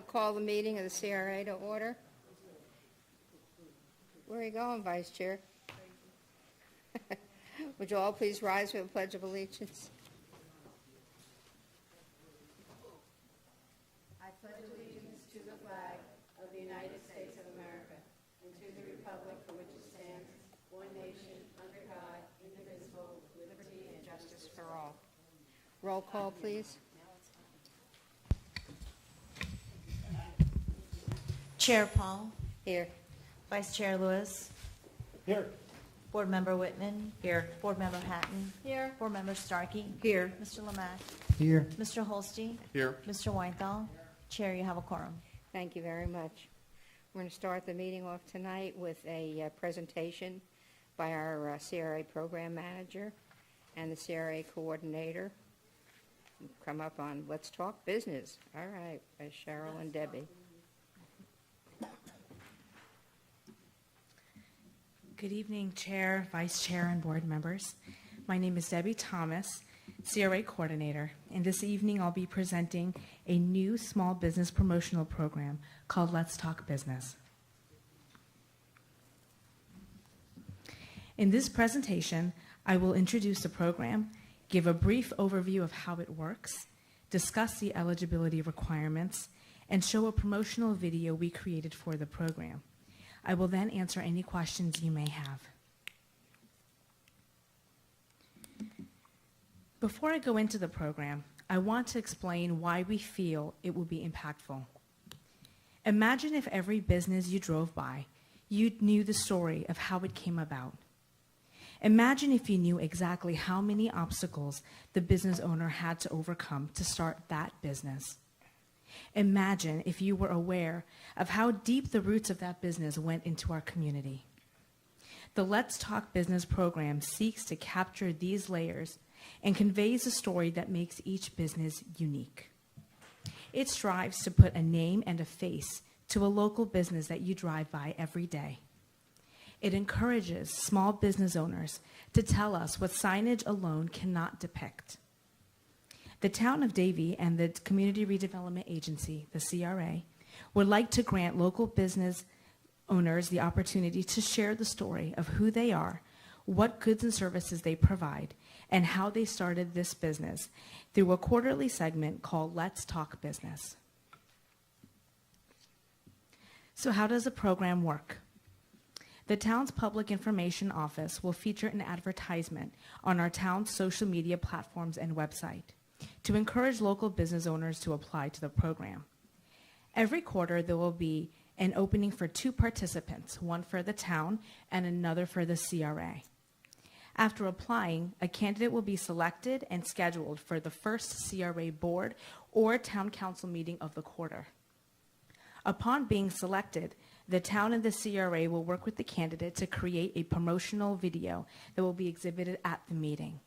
call the meeting of the CRA to order. Where are you going, Vice Chair? Would you all please rise for the Pledge of Allegiance? I pledge allegiance to the flag of the United States of America and to the republic for which it stands, one nation, under God, indivisible, with liberty and justice for all. Roll call, please. Chair Paul. Here. Vice Chair Lewis. Here. Board Member Whitman. Here. Board Member Hatton. Here. Board Member Starkey. Here. Mr. Lamack. Here. Mr. Holste. Here. Mr. Weinthal. Chair, you have a quorum. Thank you very much. We're going to start the meeting off tonight with a presentation by our CRA program manager and the CRA coordinator. Come up on Let's Talk Business. All right, by Cheryl and Debbie. Good evening, Chair, Vice Chair, and board members. My name is Debbie Thomas, CRA Coordinator, and this evening I'll be presenting a new small business promotional program called Let's Talk Business. In this presentation, I will introduce the program, give a brief overview of how it works, discuss the eligibility requirements, and show a promotional video we created for the program. I will then answer any questions you may have. Before I go into the program, I want to explain why we feel it will be impactful. Imagine if every business you drove by, you knew the story of how it came about. Imagine if you knew exactly how many obstacles the business owner had to overcome to start that business. Imagine if you were aware of how deep the roots of that business went into our community. The Let's Talk Business program seeks to capture these layers and conveys a story that makes each business unique. It strives to put a name and a face to a local business that you drive by every day. It encourages small business owners to tell us what signage alone cannot depict. The Town of Davie and the Community Redevelopment Agency, the CRA, would like to grant local business owners the opportunity to share the story of who they are, what goods and services they provide, and how they started this business through a quarterly segment called Let's Talk Business. So how does the program work? The town's public information office will feature an advertisement on our town's social media platforms and website to encourage local business owners to apply to the program. Every quarter, there will be an opening for 2 participants, one for the town and another for the CRA. After applying, a candidate will be selected and scheduled for the first CRA board or town council meeting of the quarter. Upon being selected, the town and the CRA will work with the candidate to create a promotional video that will be exhibited at the meeting.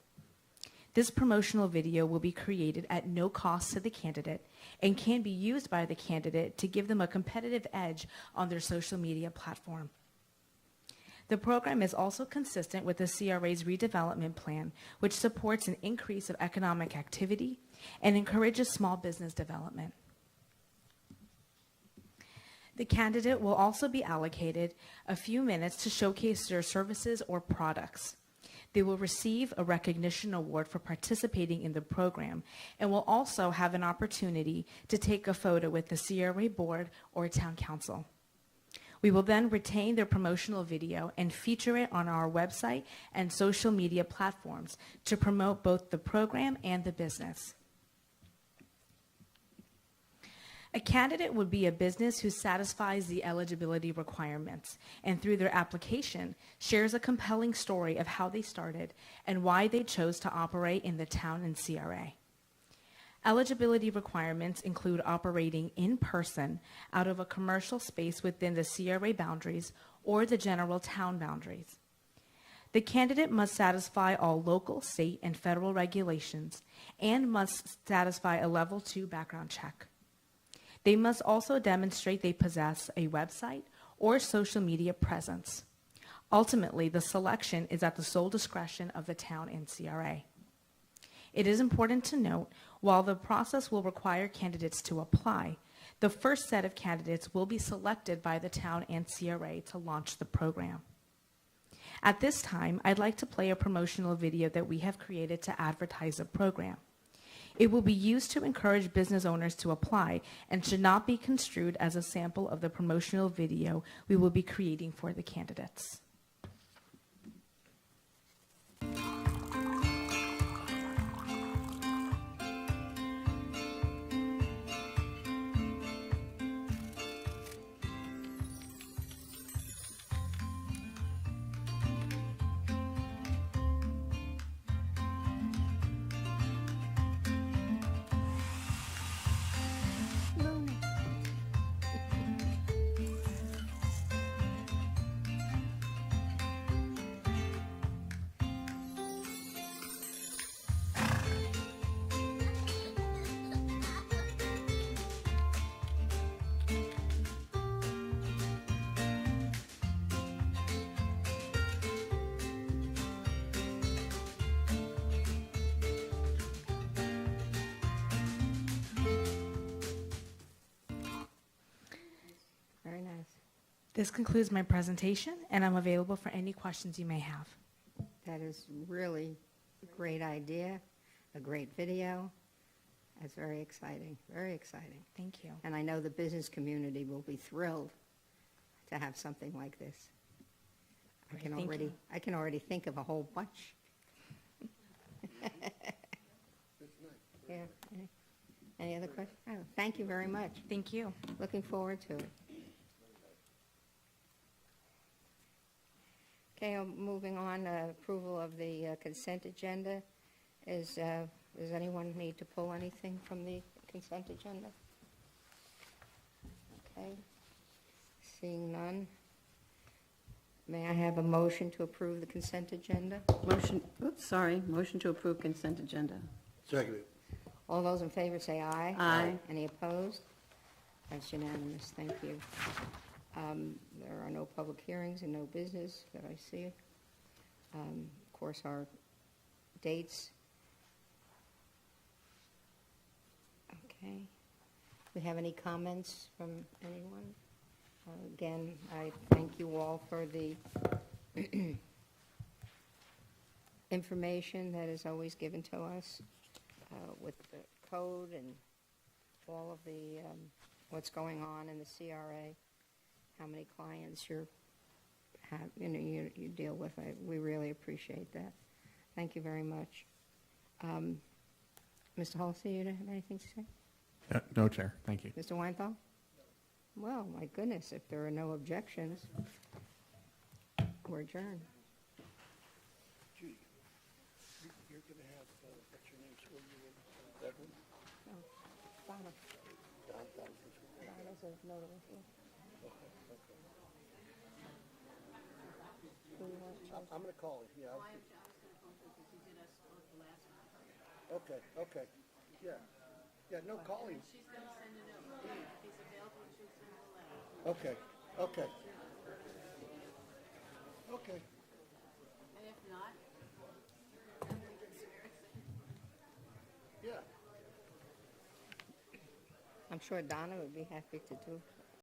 This promotional video will be created at no cost to the candidate and can be used by the candidate to give them a competitive edge on their social media platform. The program is also consistent with the CRA's redevelopment plan, which supports an increase of economic activity and encourages small business development. The candidate will also be allocated a few minutes to showcase their services or products. They will receive a recognition award for participating in the program and will also have an opportunity to take a photo with the CRA board or town council. We will then retain their promotional video and feature it on our website and social media platforms to promote both the program and the business. A candidate would be a business who satisfies the eligibility requirements and through their application shares a compelling story of how they started and why they chose to operate in the town and CRA. Eligibility requirements include operating in person out of a commercial space within the CRA boundaries or the general town boundaries. The candidate must satisfy all local, state, and federal regulations and must satisfy a level 2 background check. They must also demonstrate they possess a website or social media presence. Ultimately, the selection is at the sole discretion of the town and CRA. It is important to note, while the process will require candidates to apply, The first set of candidates will be selected by the town and CRA to launch the program. At this time, I'd like to play a promotional video that we have created to advertise the program. It will be used to encourage business owners to apply and should not be construed as a sample of the promotional video we will be creating for the candidates. Very nice. This concludes my presentation, and I'm available for any questions you may have. That is really a great idea, a great video. That's very exciting, very exciting. Thank you. And I know the business community will be thrilled to have something like this. Great, thank you. I can already think of a whole bunch. Yeah. Any other questions? Oh, thank you very much. Thank you. Looking forward to it. Okay, moving on, approval of the consent agenda. Does anyone need to pull anything from the consent agenda? Okay. Seeing none. May I have a motion to approve the consent agenda? Motion to approve consent agenda. Seconded. All those in favor say aye. Aye. Any opposed? That's unanimous, thank you. There are no public hearings and no business that I see. Of course, our dates. Okay. Do we have any comments from anyone? Again, I thank you all for the information that is always given to us with the code and all of the what's going on in the CRA, how many clients you deal with. We really appreciate that. Thank you very much. Mr. Halsey, you don't have anything to say? No, Chair. Thank you. Mr. Weinthal? Well, my goodness, if there are no objections, we're adjourned. Judy, you're going to have, what's your name, swear you in, Beverly? No, Donna. Donna's a notary. Who you want? I'm going to call him, yeah. Okay, okay, yeah. Yeah, no, call him. She's going to send it out. If he's available, she'll send a letter. Okay, okay. Okay. And if not, Yeah. I'm sure Donna would be happy to do